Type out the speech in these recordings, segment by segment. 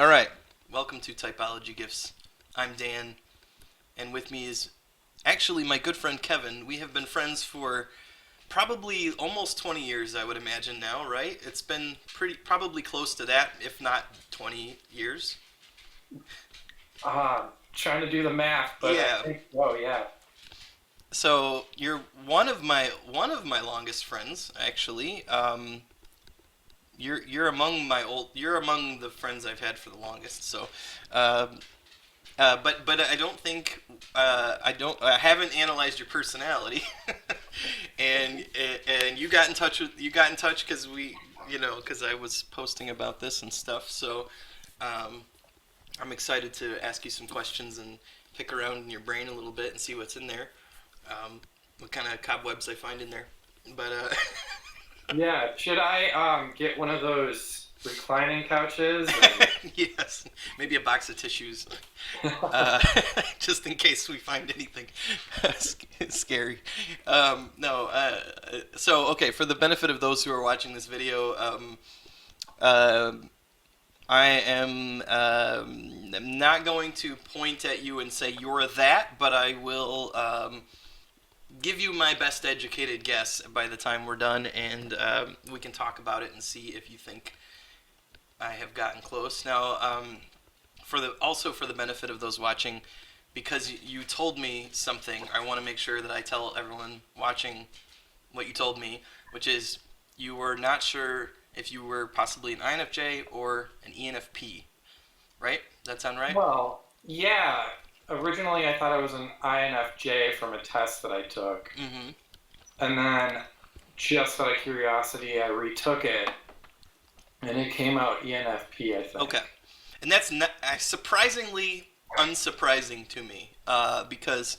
All right. Welcome to Typology Gifts. I'm Dan, and with me is actually my good friend Kevin. We have been friends for probably almost 20 years, I would imagine now, right? It's been probably close to that, if not 20 years. Trying to do the math, but I Yeah. think, oh yeah. So you're one of my longest friends, actually. You're among the friends I've had for the longest. So, um, but I don't think I haven't analyzed your personality, and and you got in touch because because I was posting about this and stuff. So, um, I'm excited to ask you some questions and pick around in your brain a little bit and see what's in there. What kind of cobwebs I find in there. But Yeah, should I get one of those reclining couches and yes, maybe a box of tissues, uh, just in case we find anything scary. No, so okay, for the benefit of those who are watching this video, uh, I am not going to point at you and say you're that, but I will give you my best educated guess by the time we're done, and we can talk about it and see if you think I have gotten close. Now, for the benefit of those watching, because you told me something, I want to make sure that I tell everyone watching what you told me, which is you were not sure if you were possibly an INFJ or an ENFP, right? That sound right? well, yeah. Originally, I thought I was an INFJ from a test that I took, Mm-hmm. and then just out of curiosity, I retook it, and it came out ENFP, I Okay, think. and that's not, surprisingly unsurprising to me, because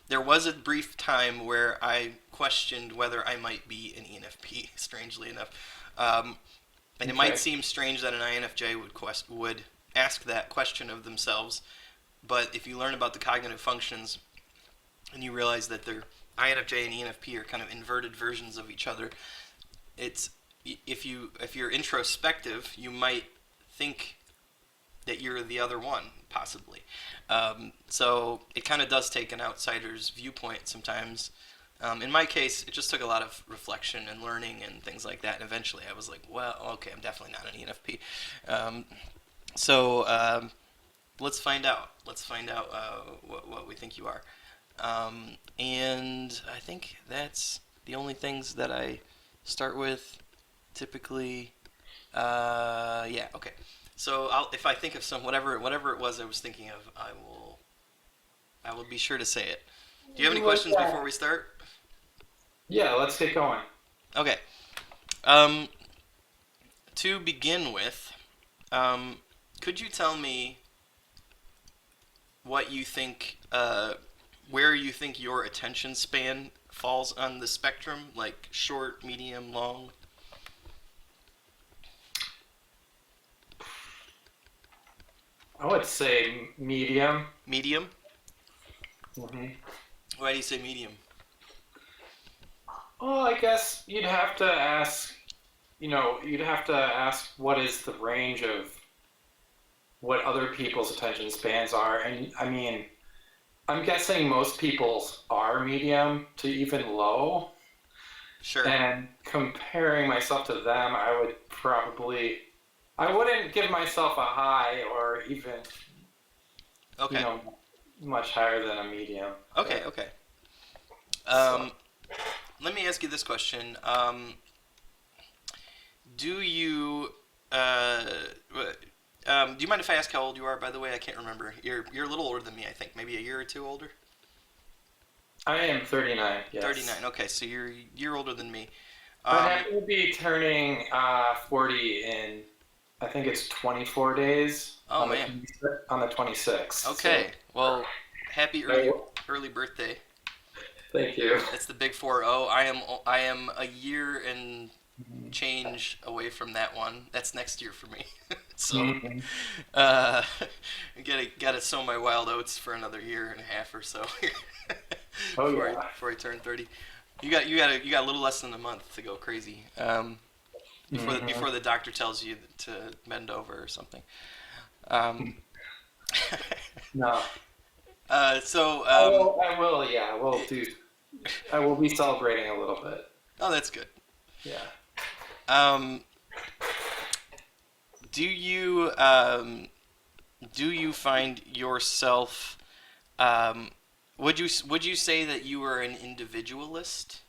there was a brief time where I questioned whether I might be an ENFP. Strangely enough, um, and it might Okay. seem strange that an INFJ would ask that question of themselves, but if you learn about the cognitive functions and you realize that they're INFJ and ENFP are kind of inverted versions of each other, it's if you're introspective, you might think that you're the other one, possibly. So it kind of does take an outsider's viewpoint sometimes. In my case, it just took a lot of reflection and learning and things like that. And eventually, I was like, well, okay, I'm definitely not an ENFP. Um, so let's find out. Let's find out what we think you are. And I think that's the only things that I start with typically. Yeah, okay. So if I think of some whatever it was I was thinking of, I will be sure to say it. Do you have any questions before we start? Yeah, let's get going. Okay. Um, to begin with, um, could you tell me what you think, where you think your attention span falls on the spectrum, like short, medium, long? I would say medium. Medium? hmm Why do you say medium? Well, I guess you'd have to ask what is the range of what other people's attention spans are. And I mean, I'm guessing most people's are medium to even low. Sure. And comparing myself to them, I wouldn't give myself a high or even, you Okay. know, much higher than a medium. Okay. Okay. So, Um, Let me ask you this question. Do you uh, do you mind if I ask how old you are? By the way, I can't remember. You're a little older than me, I think. Maybe a year or two older. I am 39, yes. 39. Okay, so you're a year older than me. I Um, will be turning 40 in, I think it's 24 days oh on the man. 26th, on the 26th. So, Okay. Well, happy early I- early birthday. thank you. That's the big 4-0. I am a year and change away from that one. That's next year for me. So, Mhm. uh, gotta sow my wild oats for another year and a half or so Oh yeah. before I turn 30. You got a little less than a month to go crazy. Before hmm the doctor tells you to bend over or something. Um, No. so, I will, yeah, I will be celebrating a little bit. oh, that's good. Yeah. Um, do you um, do you find yourself would you say that you are an individualist?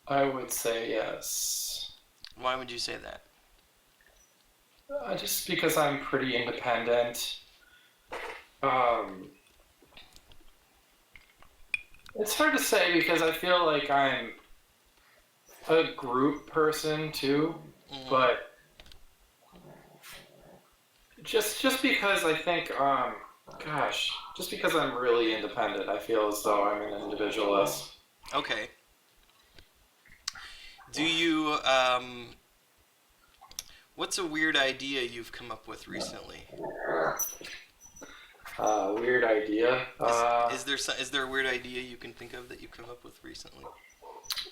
I would say yes. Why would you say that? Just because I'm pretty independent. Um, it's hard to say because I feel like I'm a group person too, Mm, but just because I think, just because I'm really independent, I feel as though I'm an individualist. okay. Do you what's a weird idea you've come up with recently? Weird idea. Is there a weird idea you can think of that you've come up with recently?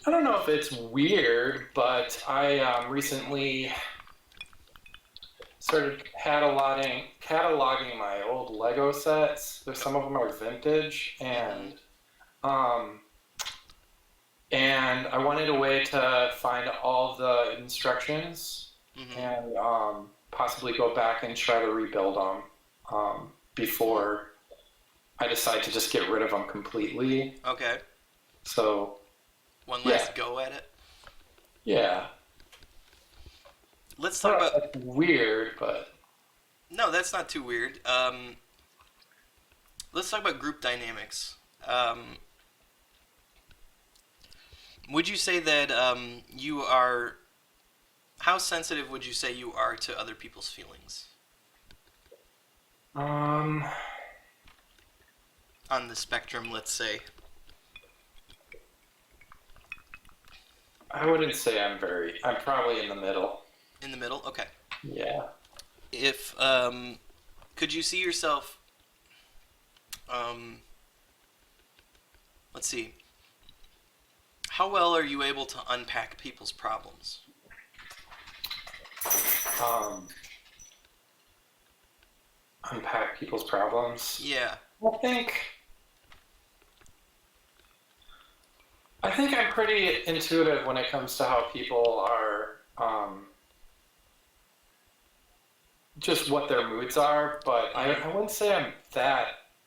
I don't know if it's weird, but I recently started cataloging my old Lego sets. There's some of them are vintage, Mm-hmm. um, and I wanted a way to find all the instructions Mm-hmm. and possibly go back and try to rebuild them Hmm. before I decide to just get rid of them completely. Okay. So One yeah, last go at it. yeah. Let's I talk don't know about. if that's weird, but No, that's not too weird. Let's talk about group dynamics. Um, would you say that you are? How sensitive would you say you are to other people's feelings um, on the spectrum? Let's say I wouldn't say I'm probably in the middle. in the middle. Okay. Yeah. If could you see yourself? Um, let's see. How well are you able to unpack people's problems? Um, unpack people's problems. Yeah. I think I think I'm pretty intuitive when it comes to how people are, just what their moods are, but Mm-hmm. I wouldn't say I'm that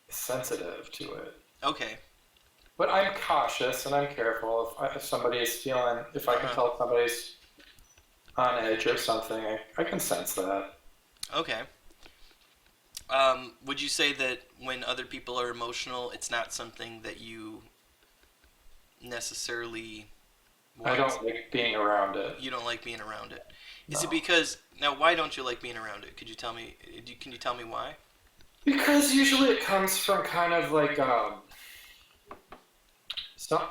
sensitive to it. Okay. But I'm cautious and I'm careful if somebody is feeling, if Uh I can huh. tell somebody's on edge or something, I can sense that. Okay. Would you say that when other people are emotional, it's not something that you necessarily I want? don't like being around it. You don't like being around it. Is it No. because now? Why don't you like being around it? Could you tell me? Can you tell me why? Because usually it comes from kind of like, some,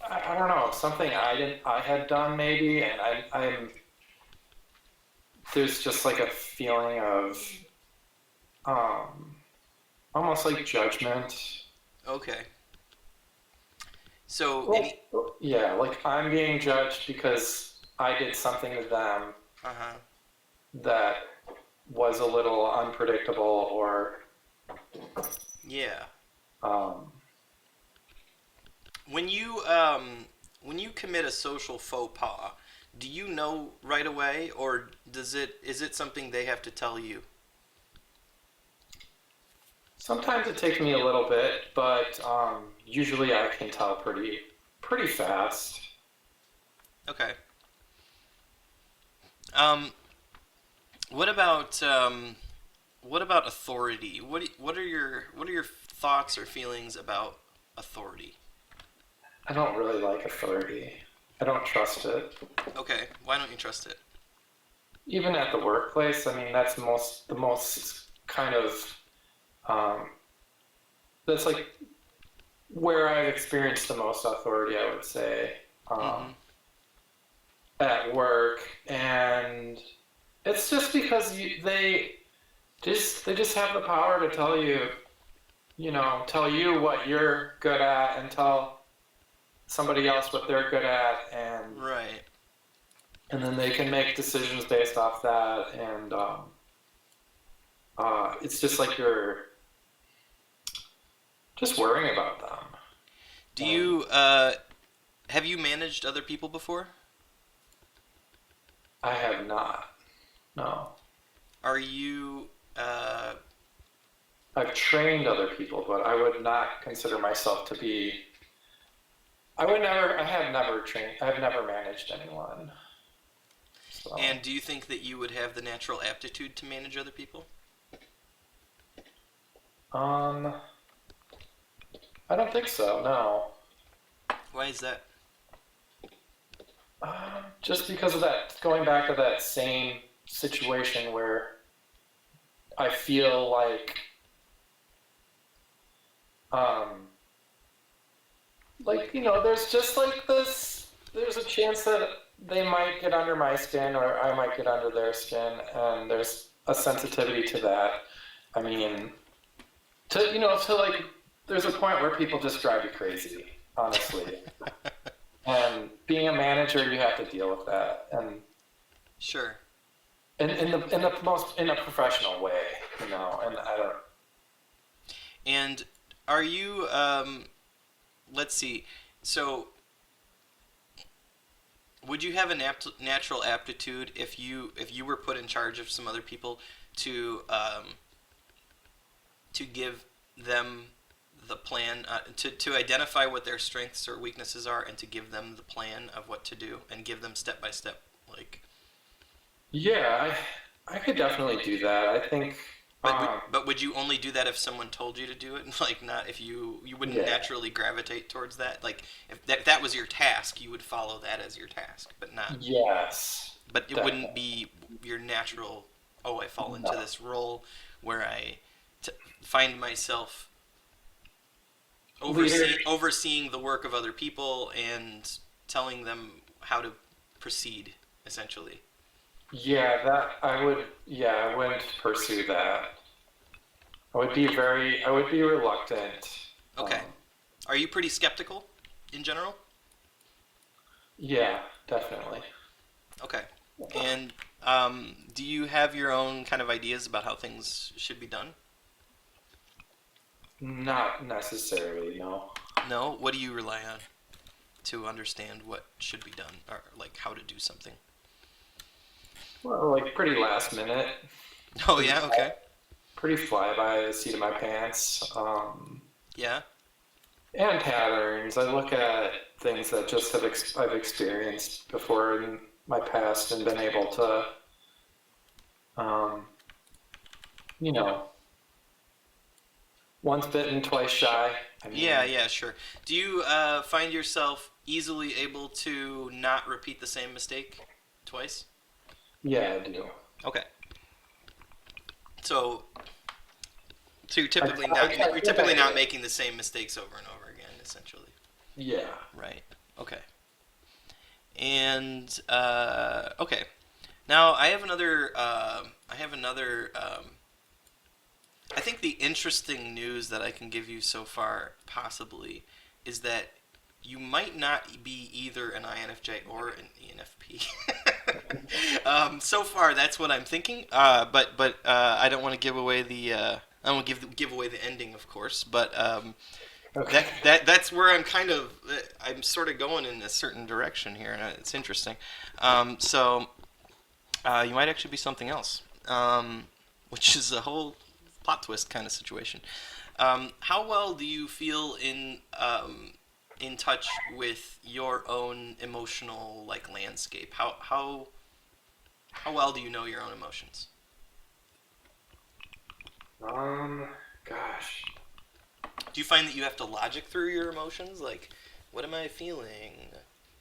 I don't know, something I had done maybe, and there's just like a feeling of, um, almost like judgment. Okay. So Well, any. yeah, like I'm being judged because I did something to them Uh huh. that was a little unpredictable or, Yeah. um, When you when you commit a social faux pas, do you know right away, or does it is it something they have to tell you? sometimes it takes me a little bit, but usually I can tell pretty fast. Okay. Um, what about authority? What are your thoughts or feelings about authority? I don't really like authority. I don't trust it. Okay, why don't you trust it? Even at the workplace, I mean, that's the most kind of, um, that's like where I've experienced the most authority, I would say, Mm-hmm. at work. And it's just because they just have the power to tell you, tell you what you're good at and tell somebody else what they're good at, Right. and then they can make decisions based off that. And it's just like you're just worrying about them. Do And you have you managed other people before? I have not. No. Are you I've trained other people, but I would not consider myself to be. I have never trained, I have never managed anyone. and So, do you think that you would have the natural aptitude to manage other people? um, I don't think so, no. Why is that? Just because of that, going back to that same situation where I feel um, there's just like this, there's a chance that they might get under my skin or I might get under their skin, and there's a sensitivity to that. I mean, to like, there's a point where people just drive you crazy, honestly. And being a manager, you have to deal with that, and Sure. in a professional way, And I don't. And are you let's see. So, would you have a natural aptitude if you were put in charge of some other people to give them the plan to identify what their strengths or weaknesses are and to give them the plan of what to do and give them step by step like Yeah, I could definitely do that. I think. Um, but would you only do that if someone told you to do it? Like not if you wouldn't yeah. naturally gravitate towards that. Like if that was your task, you would follow that as your task, but not. Yes. But it wouldn't Definitely. be your natural. Oh, I fall into No. this role where I t- find myself Leader. overseeing the work of other people and telling them how to proceed, essentially. Yeah, that I would. Yeah, I wouldn't pursue that. I would be reluctant. Okay. Um, Are you pretty skeptical in general? yeah, definitely. Okay. And do you have your own kind of ideas about how things should be done? Not necessarily, no. No? What do you rely on to understand what should be done or like how to do something? Well, like pretty last minute, Oh, pretty yeah, okay. pretty fly by the seat of my pants, Yeah. and patterns. I look at things that just I've experienced before in my past and been able to, um, you know, once bitten, twice shy. I Yeah, mean, yeah, sure. Do you find yourself easily able to not repeat the same mistake twice? yeah, I do. Okay. So, so I you're think I typically not do. making the same mistakes over and over again, essentially. Yeah. Right. Okay. And okay. Now I have another. I have another. I think the interesting news that I can give you so far, possibly, is that you might not be either an INFJ or an ENFP. So far, that's what I'm thinking. But I don't want to give away the. I don't want to give away the ending, of course. But Okay. that's where I'm kind of. I'm sort of going in a certain direction here, and it's interesting. So you might actually be something else, which is a whole plot twist kind of situation. How well do you feel in touch with your own emotional like landscape? How well do you know your own emotions? Um, Gosh. Do you find that you have to logic through your emotions? Like, what am I feeling?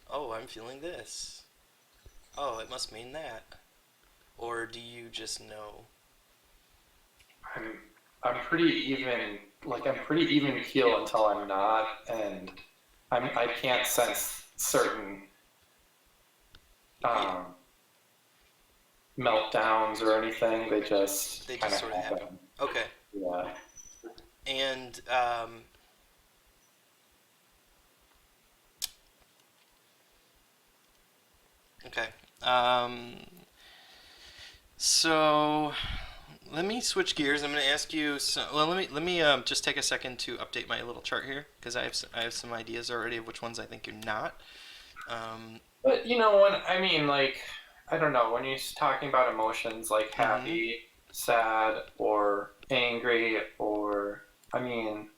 Oh, I'm feeling this. Oh, it must mean that. Or do you just know? I'm I'm pretty even I'm pretty even keel until I'm not, and I can't sense certain Yeah, um, meltdowns or anything. They just they kind just of sort of happen. happen. Okay. Yeah. And okay. Um, so let me switch gears. I'm going to ask you. Well, let me just take a second to update my little chart here because I have some ideas already of which ones I think you're not. Um, But when I mean, like, I don't know, when you're talking about emotions like hmm happy, sad, or angry, or I mean,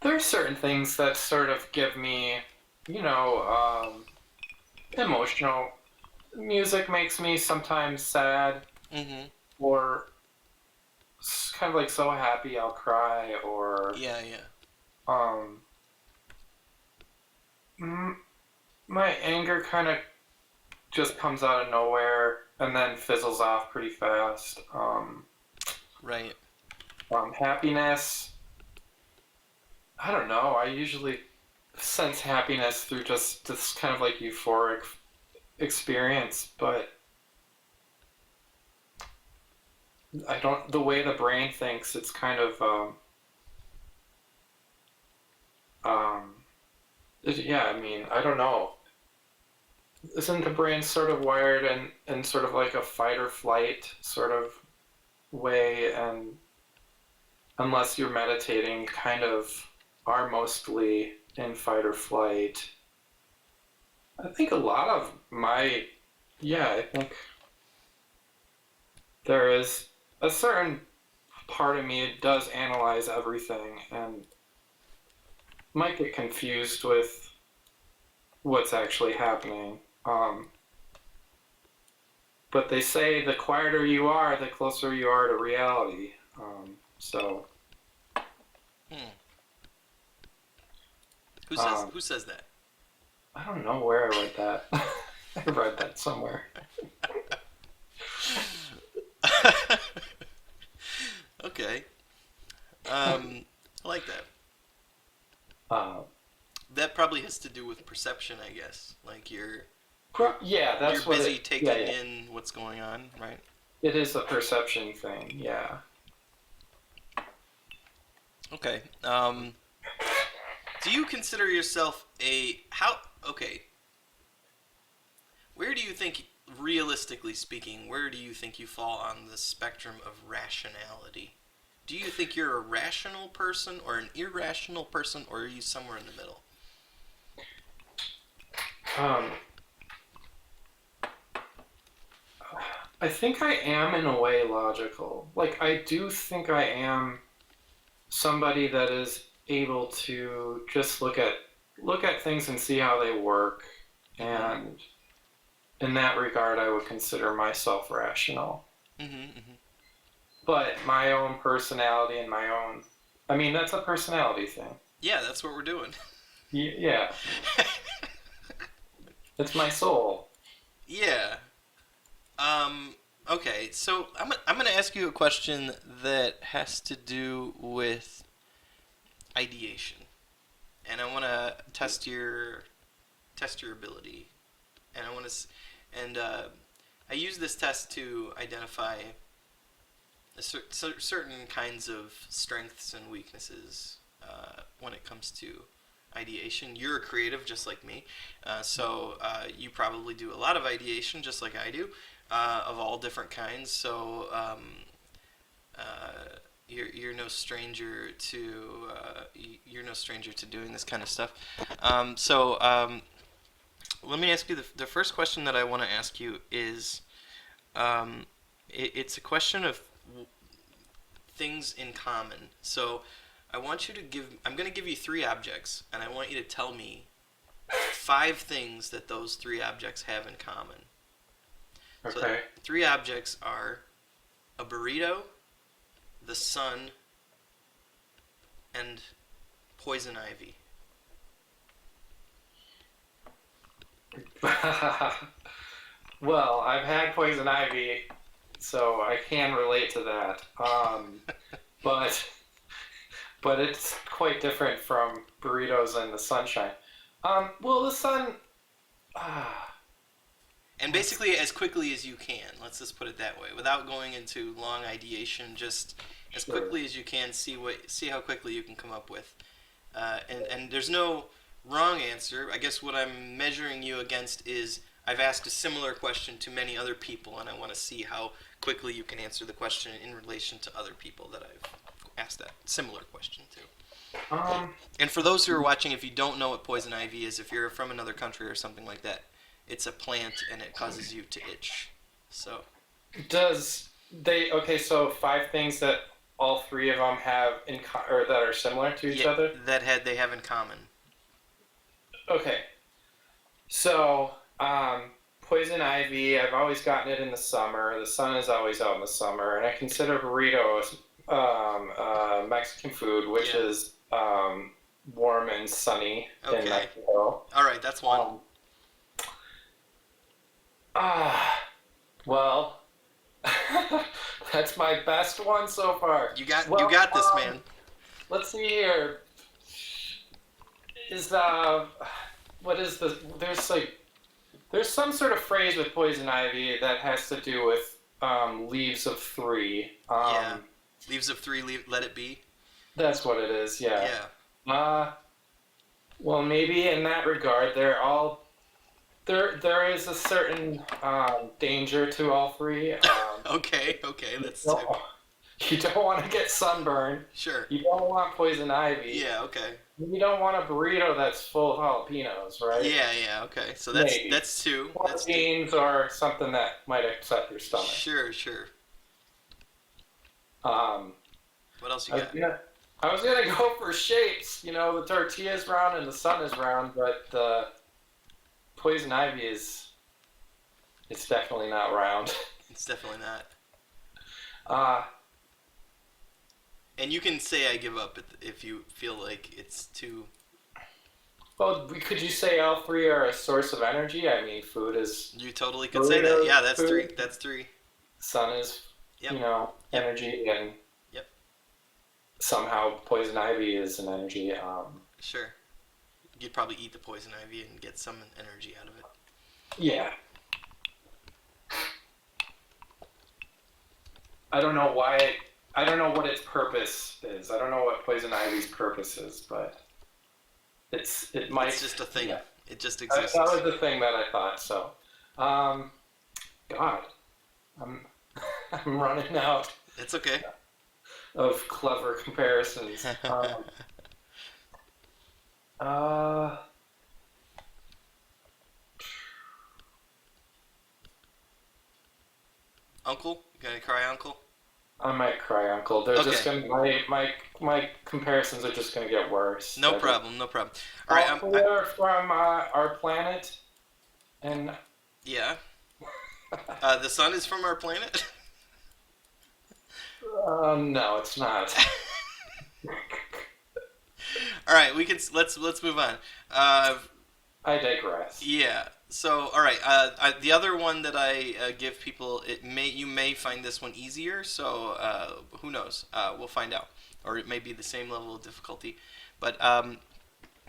there's certain things that sort of give me, you know, emotional. Music makes me sometimes sad, hmm or kind of like so happy I'll cry, or Yeah, yeah. um, my anger kind of just comes out of nowhere and then fizzles off pretty fast. Right. Happiness, I don't know. I usually sense happiness through just this kind of like euphoric experience, but I don't. The way the brain thinks, it's kind of um, yeah. I mean, I don't know. Isn't the brain sort of wired in sort of like a fight or flight sort of way, and unless you're meditating, kind of are mostly in fight or flight. I think a lot of my, yeah, I think there is a certain part of me that does analyze everything and might get confused with what's actually happening. But they say the quieter you are, the closer you are to reality. So, Hmm. um, Who says that? I don't know where I read that. I read that somewhere. Okay. I like that. Uh, That probably has to do with perception, I guess. Like yeah, you're that's what busy it. Yeah, taking yeah. in what's going on, right? It is a perception thing. Yeah. Okay. Do you consider yourself a how? Okay. Where do you think, realistically speaking, where do you think you fall on the spectrum of rationality? Do you think you're a rational person or an irrational person, or are you somewhere in the middle? Um, I think I am in a way logical. Like I do think I am somebody that is able to just look at things and see how they work. Mm-hmm. And in that regard, I would consider myself rational. Mm-hmm. Mm-hmm. But my own personality and my own, I mean, that's a personality thing. Yeah, that's what we're doing. Yeah, it's my soul. Yeah. Um. Okay. So I'm gonna ask you a question that has to do with ideation, and I want to test your ability, and I want to and I use this test to identify certain kinds of strengths and weaknesses when it comes to ideation. You're a creative just like me, so you probably do a lot of ideation just like I do, of all different kinds. So you're no stranger to you're no stranger to doing this kind of stuff. Let me ask you the first question that I want to ask you is it's a question of things in common. So I want you to I'm going to give you three objects, and I want you to tell me five things that those three objects have in common. So Okay. three objects are a burrito, the sun, and poison ivy. Well, I've had poison ivy, so I can relate to that. But but it's quite different from burritos and the sunshine. Well, the sun. Ah, And that's basically, as quickly as you can. Let's just put it that way, without going into long ideation. Just as sure. quickly as you can, see how quickly you can come up with. And there's no wrong answer. I guess what I'm measuring you against is I've asked a similar question to many other people, and I want to see how quickly you can answer the question in relation to other people that I've asked that similar question to. Um, And for those who are watching, if you don't know what poison ivy is, if you're from another country or something like that, it's a plant and it causes you to itch. So, does they okay? So five things that all three of them have or that are similar to each yeah, other. they have in common. Okay, so poison ivy. I've always gotten it in the summer. The sun is always out in the summer, and I consider burritos Mexican food, which Yeah. is warm and sunny in Okay. Mexico. All right, that's one. Ah, well, that's my best one so far. You Well, got this, man. let's see here. Is what is the? There's some sort of phrase with poison ivy that has to do with leaves of three. Yeah. Leaves of three, let it be. That's what it is. Yeah. Yeah. Well, maybe in that regard, they're all there is a certain danger to all three. Okay. That's No, you don't want to get sunburned. sure. You don't want poison ivy. Yeah. Okay. You don't want a burrito that's full of jalapenos, right? Yeah. Okay. So Maybe. that's two. That's two. Beans or something that might upset your stomach. Sure. Um, What else you got? I was gonna go for shapes. You know, the tortilla's round and the sun is round, but the poison ivy it's definitely not round. It's definitely not. Uh, And you can say I give up if you feel like it's too. well, could you say all three are a source of energy? I mean, food is. You totally could say that. Yeah, that's food. three. That's three. Sun is, Yep. Yep. Energy, and Yep. somehow poison ivy is an energy. Sure. You'd probably eat the poison ivy and get some energy out of it. Yeah. I don't know why. I don't know what its purpose is. I don't know what poison ivy's purpose is, but it might. It's just a thing. Yeah. It just That exists. was the thing that I thought. So, God, I'm I'm running out It's okay. of clever comparisons. Uncle? You gonna cry, Uncle? I might cry, Uncle. They're just Okay. gonna my comparisons are just gonna get worse. No problem. All right. They're from our planet, and Yeah. The sun is from our planet. no, it's not. All right. Let's move on. I digress. Yeah. So, all right. The other one that I give people, you may find this one easier. So, who knows? We'll find out, or it may be the same level of difficulty. But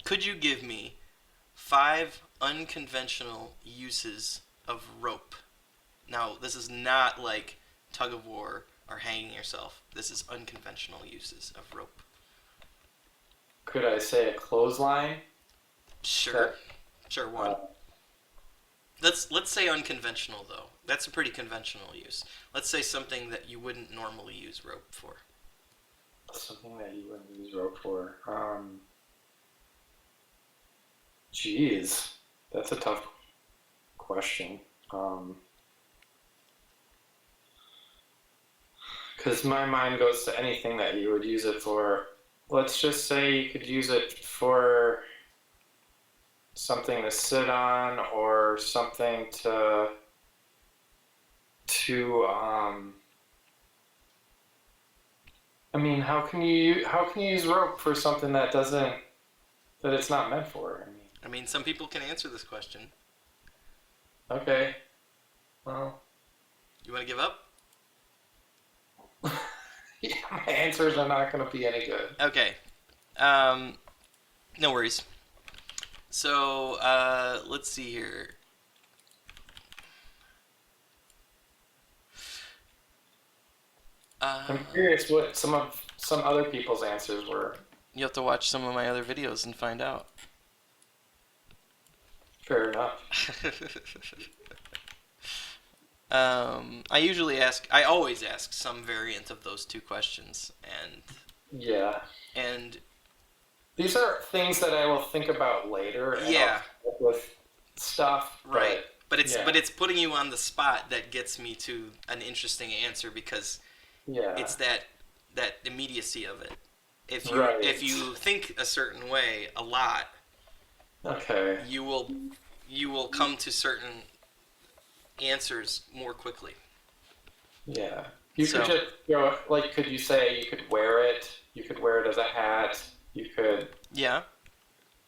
could you give me 5 unconventional uses of rope? Now, this is not like tug of war or hanging yourself. This is unconventional uses of rope. Could I say a clothesline? Sure. Sure, one. Let's say unconventional though. That's a pretty conventional use. Let's say something that you wouldn't normally use rope for. Something that you wouldn't use rope for. Jeez, that's a tough question. Because my mind goes to anything that you would use it for. Let's just say you could use it for something to sit on or something to I mean, how can you use rope for something that it's not meant for? I mean, some people can answer this question. Okay. Well, You want to give up? yeah, my answers are not going to be any good. Okay. No worries. So, let's see here. I'm curious what some other people's answers were. You have to watch some of my other videos and find out. Fair enough. I always ask some variant of those two questions, Yeah. and These are things that I will think about later and I'll yeah, come up with stuff, right. but But yeah. it's putting you on the spot that gets me to an interesting answer because Yeah. it's that immediacy of it. If Right. you think a certain way a lot, Okay. you will come to certain answers more quickly. Yeah. You could So just go, like, could you say you could wear it? You could wear it as a hat. You could yeah,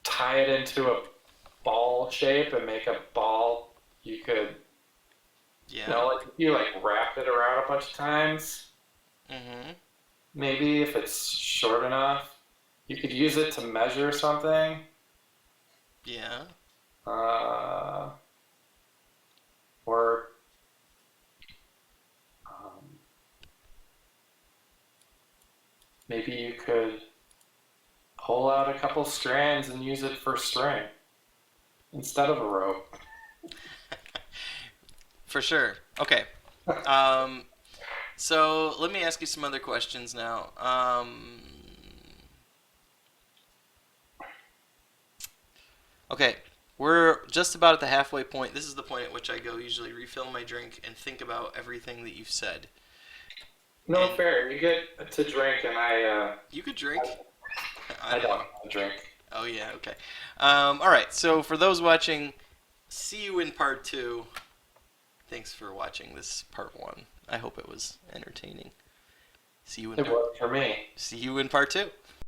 tie it into a ball shape and make a ball. You could, yeah, like, if you, like, wrap it around a bunch of times, mhm, maybe if it's short enough, you could use it to measure something. yeah, Uh, or um, maybe you could pull out a couple strands and use it for string instead of a rope. for sure. Okay. Um, so let me ask you some other questions now. Okay, we're just about at the halfway point. This is the point at which I go usually refill my drink and think about everything that you've said. No, And fair. You get to drink, and you could drink. I I don't don't know. drink. Oh yeah, okay. All right. So for those watching, see you in part two. Thanks for watching this part one. I hope it was entertaining. See you in It part. worked for me. See you in part two.